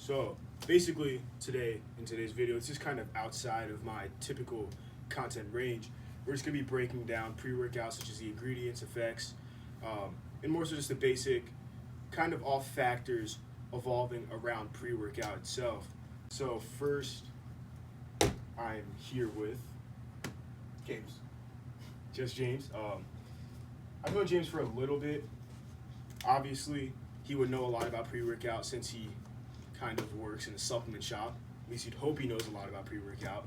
So basically in today's video, it's just kind of outside of my typical content range. We're just gonna be breaking down pre-workouts such as the ingredients, effects, and more so just the basic kind of all factors evolving around pre-workout itself. So first, I'm here with James. just James. I've known James for a little bit. Obviously, he would know a lot about pre-workout since he kind of works in a supplement shop. At least you'd hope he knows a lot about pre-workout.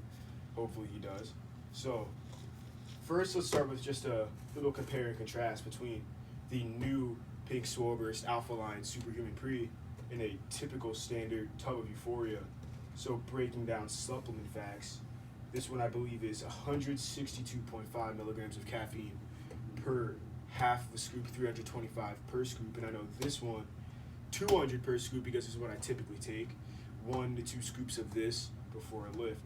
Hopefully he does. So first, let's start with just a little compare and contrast between the new Pink Swole-Burst Alpha Line Superhuman Pre and a typical standard tub of Euphoria. So breaking down supplement facts, this one I believe is 162.5 milligrams of caffeine per half of a scoop, 325 per scoop, and I know this one 200 per scoop because this is what I typically take. 1 to 2 scoops of this before a lift.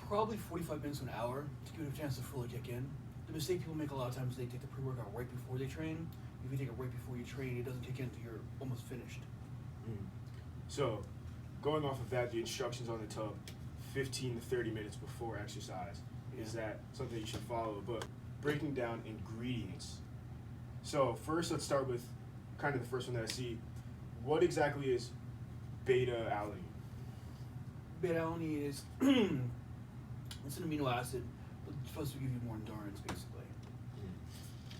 Probably 45 minutes to an hour to give it a chance to fully kick in. The mistake people make a lot of times is they take the pre-workout right before they train. If you take it right before you train, it doesn't kick in until you're almost finished. So, going off of that, the instructions on the tub, 15 to 30 minutes before exercise. Is that something you should follow? But breaking down ingredients. So first, let's start with kind of the first one that I see. What exactly is beta-alanine? Beta-alanine is it's an amino acid, but it's supposed to give you more endurance, basically.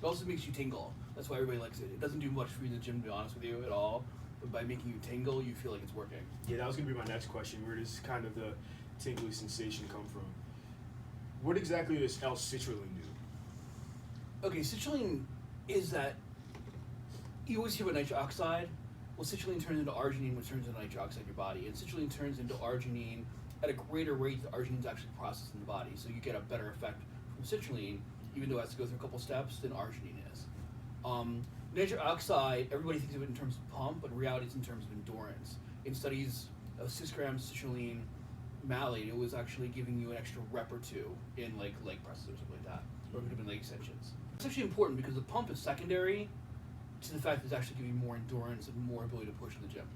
It also makes you tingle. That's why everybody likes it. It doesn't do much for you in the gym, to be honest with you, at all. But by making you tingle, you feel like it's working. Yeah, that was going to be my next question. Where does kind of the tingly sensation come from? What exactly does L-citrulline do? Okay, citrulline is that, you always hear about nitric oxide. Well, citrulline turns into arginine, which turns into nitric oxide in your body. And citrulline turns into arginine at a greater rate than arginine is actually processed in the body. So you get a better effect from citrulline, even though it has to go through a couple steps, than arginine is. Nitric oxide, everybody thinks of it in terms of pump, but in reality it's in terms of endurance. In studies of 6 grams citrulline malate, it was actually giving you an extra rep or two in like leg presses or something like that, or it could have been leg extensions. It's actually important because the pump is secondary to the fact that it's actually giving you more endurance and more ability to push in the gym.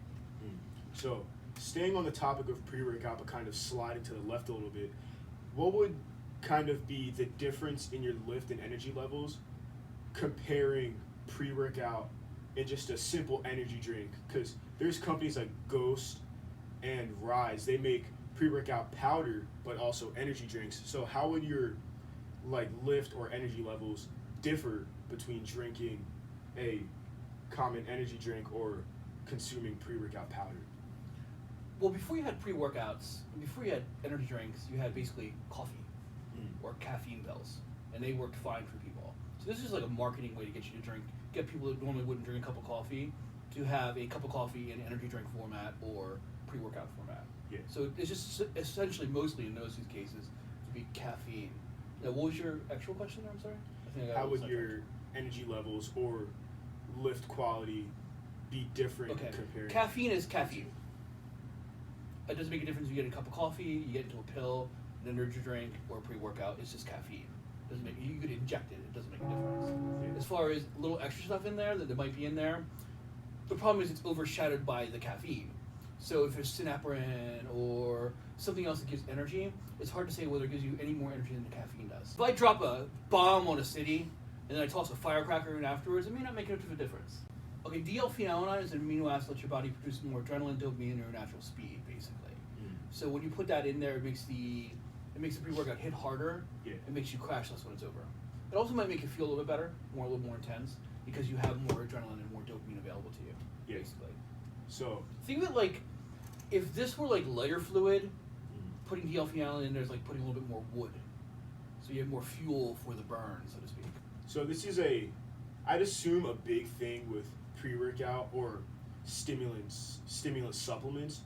So, staying on the topic of pre-workout, but kind of sliding to the left a little bit, what would kind of be the difference in your lift and energy levels comparing pre-workout and just a simple energy drink? Because there's companies like Ghost and Rise, they make pre-workout powder but also energy drinks. So how would your like lift or energy levels differ between drinking a common energy drink or consuming pre-workout powder? Well, before you had pre-workouts, before you had energy drinks, you had basically coffee or caffeine pills, and they worked fine for people. So this is like a marketing way to get you to drink, get people that normally wouldn't drink a cup of coffee to have a cup of coffee in energy drink format or pre-workout format. Yeah. So it's just essentially, mostly in those cases, to be caffeine. Now, what was your actual question there? I'm sorry. I think I got How would sidetracked. your energy levels or lift quality be different compared? Caffeine is caffeine. It doesn't make a difference if you get a cup of coffee, you get into a pill, an energy drink, or a pre-workout. It's just caffeine. Doesn't make, you could inject it. It doesn't make a difference. As far as little extra stuff in there that might be in there, the problem is it's overshadowed by the caffeine. So if there's synaprin or something else that gives energy, it's hard to say whether it gives you any more energy than the caffeine does. If I drop a bomb on a city and then I toss a firecracker in afterwards, it may not make much of a difference. Okay, dlfine is an amino acid that lets your body produce more adrenaline, dopamine, and your natural speed, basically. So when you put that in there, it makes the pre-workout hit harder. Yeah. It makes you crash less when it's over. It also might make you feel a little bit better, a little more intense, because you have more adrenaline and more dopamine available to you, basically. So think of it like, if this were like lighter fluid, putting dlfine in there is like putting a little bit more wood. So you have more fuel for the burn, so to speak. So this is I'd assume a big thing with pre-workout or stimulant supplements.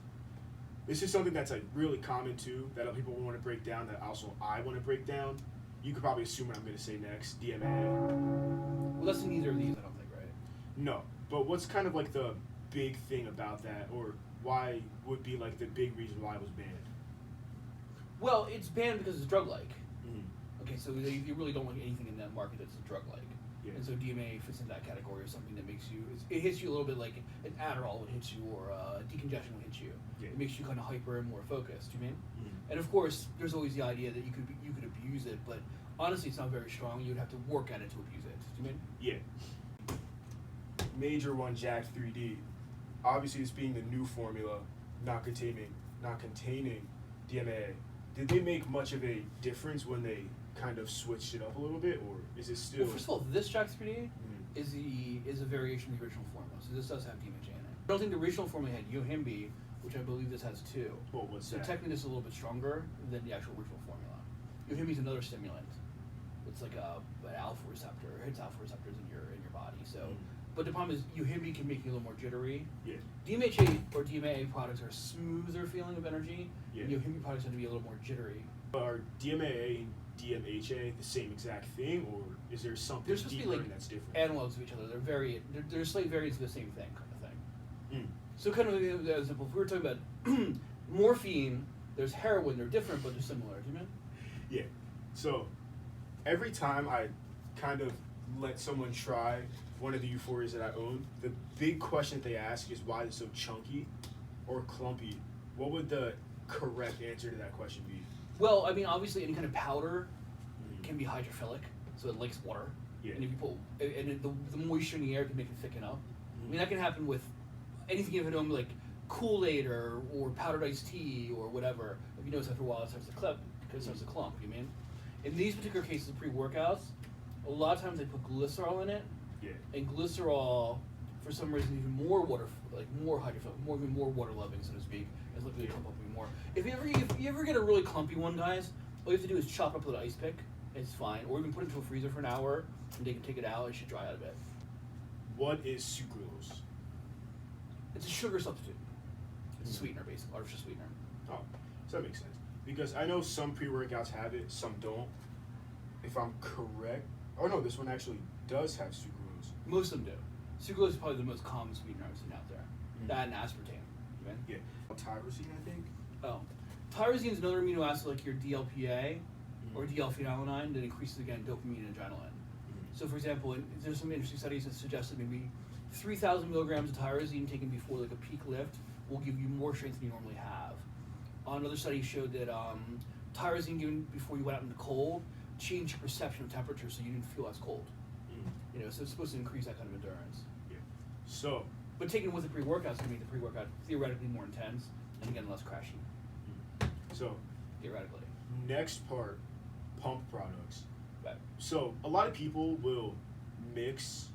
This is something that's like really common too, that other people want to break down, that also I want to break down. You could probably assume what I'm going to say next, DMAA. Well, that's in neither of these, I don't think, right? No, but what's kind of like the big thing about that, or why would be like the big reason why it was banned? Well, it's banned because it's drug-like. Okay, so you really don't want anything in that market that's drug-like. Yeah. And so DMAA fits into that category of something that makes you, it hits you a little bit like an Adderall would hit you, or decongestion would hit you. Yeah. It makes you kind of hyper and more focused, you mean? Mm-hmm. And of course, there's always the idea that you could abuse it, but honestly, it's not very strong. You'd have to work at it to abuse it. Do you mean? Yeah. Major one, Jack 3D. Obviously, this being the new formula, not containing DMAA. Did they make much of a difference when they kind of switched it up a little bit, or is it still? Well, first of all, this Jack 3D Mhm. is a variation of the original formula, so this does have DMHA in it. I don't think the original formula had Yohimbe, which I believe this has too. Well, what's So that? technically, this is a little bit stronger than the actual original formula. Yohimbe is another stimulant. It's like an alpha receptor. It hits alpha receptors in your body. So, but the problem is Yohimbe can make you a little more jittery. Yeah. DMHA or DMAA products are a smoother feeling of energy. Yeah. And Yohimbe products tend to be a little more jittery. Are DMAA and DMHA the same exact thing, or is there something They're supposed to be deeper like that's different? analogs of each other. They're slight variants of the same thing, kind of thing. Mm. So kind of an example, if we were talking about morphine, there's heroin, they're different but they're similar, do you mean? Yeah. So every time I kind of let someone try one of the Euphorias that I own, the big question that they ask is why it's so chunky or clumpy. What would the correct answer to that question be? Well, I mean, obviously any kind of powder can be hydrophilic, so it likes water. Yeah. And if you put, the moisture in the air can make it thicken up. I mean, that can happen with anything you have at home, like Kool-Aid or powdered iced tea or whatever. If you notice after a while it starts to clump, because it starts to clump, you mean? In these particular cases of pre-workouts, a lot of times they put glycerol in it, Yeah. and glycerol, for some reason, even more water, like more hydrophilic, even more water loving, so to speak, is likely to clump up even more. If you ever get a really clumpy one, guys, all you have to do is chop it up with an ice pick. It's fine, or even put it into a freezer for an hour, and they can take it out. It should dry out a bit. What is sucralose? It's a sugar substitute. It's a sweetener, basically, artificial sweetener. Oh, so that makes sense. Because I know some pre-workouts have it, some don't. If I'm correct. Oh no, this one actually does have sucralose. Most of them do. Sucralose is probably the most common sweetener I've seen out there. That and aspartame. Right? Yeah. Tyrosine, I think. Oh. Tyrosine is another amino acid like your DLPA or dlphenylalanine that increases, again, dopamine and adrenaline. So, for example, there's some interesting studies that suggest that maybe 3,000 milligrams of tyrosine taken before like a peak lift will give you more strength than you normally have. Another study showed that tyrosine given before you went out in the cold changed your perception of temperature, so you didn't feel as cold. You know, so it's supposed to increase that kind of endurance. Yeah. So. But taken with a pre-workout is going to make the pre-workout theoretically more intense and again less crashy. So. Theoretically. Next part, pump products. Right. So a lot of people will mix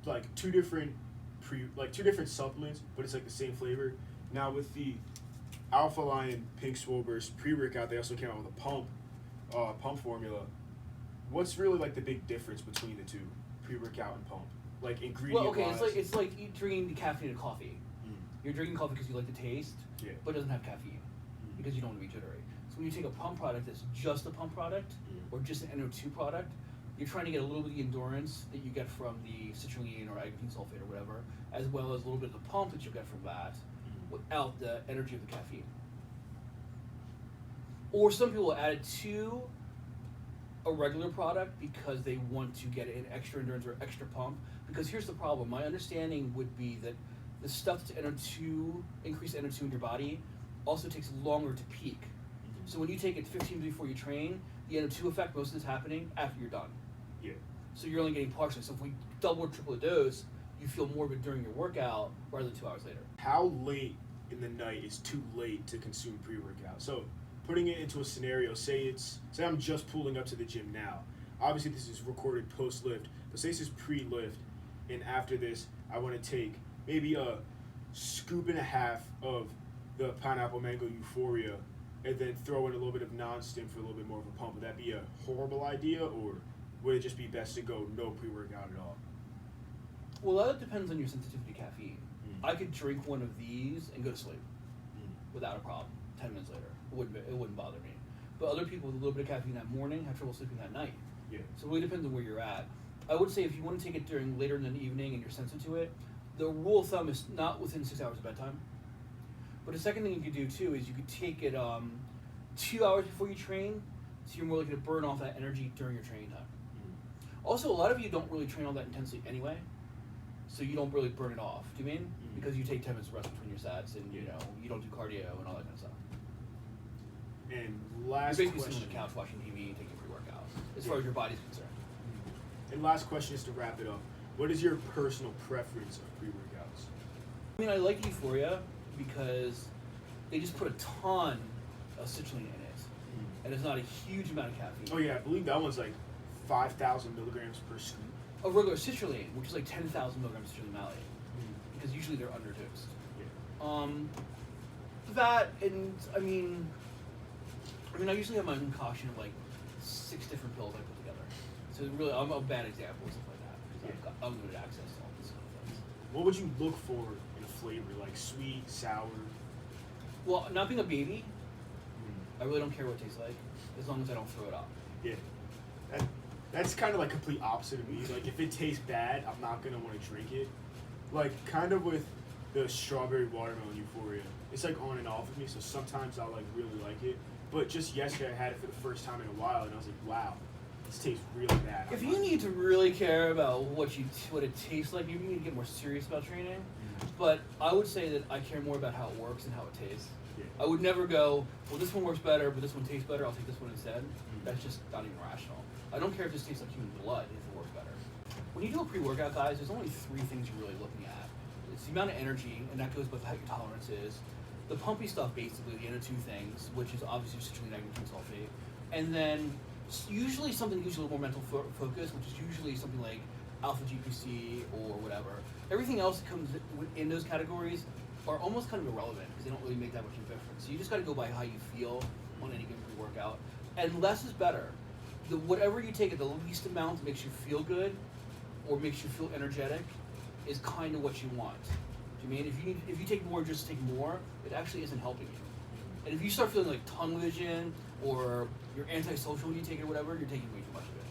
like two different supplements, but it's like the same flavor. Now with the Alpha Lion Pink Swole Burst pre-workout, they also came out with a pump formula. What's really like the big difference between the two, pre-workout and pump? Like ingredient. Well, okay, it's like drinking decaffeinated coffee. Mm. You're drinking coffee because you like the taste, Yeah. but it doesn't have caffeine because you don't want to be jittery. So when you take a pump product that's just a pump product or just an NO2 product, you're trying to get a little bit of the endurance that you get from the citrine or agapine sulfate or whatever, as well as a little bit of the pump that you get from that without the energy of the caffeine. Or some people will add it to a regular product because they want to get an extra endurance or extra pump. Because here's the problem. My understanding would be that the stuff to NO2, increase NO2 in your body, also takes longer to peak. So when you take it 15 minutes before you train, the NO2 effect, most of it's happening after you're done. Yeah. So you're only getting partially. So if we double or triple the dose, you feel more of it during your workout rather than 2 hours later. How late in the night is too late to consume pre-workout? So putting it into a scenario, say I'm just pulling up to the gym now. Obviously this is recorded post-lift, but say this is pre-lift, and after this I want to take maybe a scoop and a half of the pineapple mango Euphoria and then throw in a little bit of non-stim for a little bit more of a pump. Would that be a horrible idea, or would it just be best to go no pre-workout at all? Well, that depends on your sensitivity to caffeine. I could drink one of these and go to sleep without a problem 10 minutes later. It wouldn't bother me. But other people with a little bit of caffeine that morning have trouble sleeping that night. Yeah. So it really depends on where you're at. I would say if you want to take it during later in the evening and you're sensitive to it, the rule of thumb is not within 6 hours of bedtime. But the second thing you could do too is you could take it 2 hours before you train, so you're more likely to burn off that energy during your training time. Also, a lot of you don't really train all that intensely anyway, so you don't really burn it off. Do you mean? Mm-hmm. Because you take 10 minutes of rest between your sets, and you know you don't do cardio and all that kind of stuff. And You're last basically question. sitting on the couch watching TV and taking pre-workout, as Yeah. far as your body's concerned. And last question is to wrap it up. What is your personal preference of pre-workouts? I mean, I like Euphoria because they just put a ton of citrine in it, and it's not a huge amount of caffeine. Oh yeah, I believe that one's like 5,000 milligrams per scoop. A regular citrulline, which is like 10,000 milligrams of citrulline malate, because usually they're underdosed. Yeah. That and I mean, I usually have my own concoction of like 6 different pills I put together. So really, I'm a bad example of stuff like that because I've got unlimited access to all these kind of things. What would you look for in a flavor, like sweet, sour? Well, not being a baby, I really don't care what it tastes like as long as I don't throw it up. Yeah. That's kind of like complete opposite of me. Like if it tastes bad, I'm not gonna want to drink it. Like kind of with the strawberry watermelon Euphoria, it's like on and off with me. So sometimes I'll like really like it, but just yesterday I had it for the first time in a while, and I was like, wow, this tastes really bad. If you need to really care about what it tastes like, you need to get more serious about training. But I would say that I care more about how it works and how it tastes. Yeah. I would never go, well, this one works better, but this one tastes better. I'll take this one instead. That's just not even rational. I don't care if this tastes like human blood if it works better. When you do a pre-workout, guys, there's only 3 things you're really looking at. It's the amount of energy, and that goes with how your tolerance is. The pumpy stuff, basically, the other 2 things, which is obviously citrulline, magnesium sulfate, and then usually something a little more mental focus, which is usually something like alpha GPC or whatever. Everything else that comes in those categories are almost kind of irrelevant because they don't really make that much of a difference. So you just got to go by how you feel on any given pre-workout, and less is better. Whatever you take at the least amount that makes you feel good or makes you feel energetic is kind of what you want. Do you mean if you take more, just take more, it actually isn't helping you. And if you start feeling like tunnel vision or you're antisocial when you take it or whatever, you're taking way too much of it.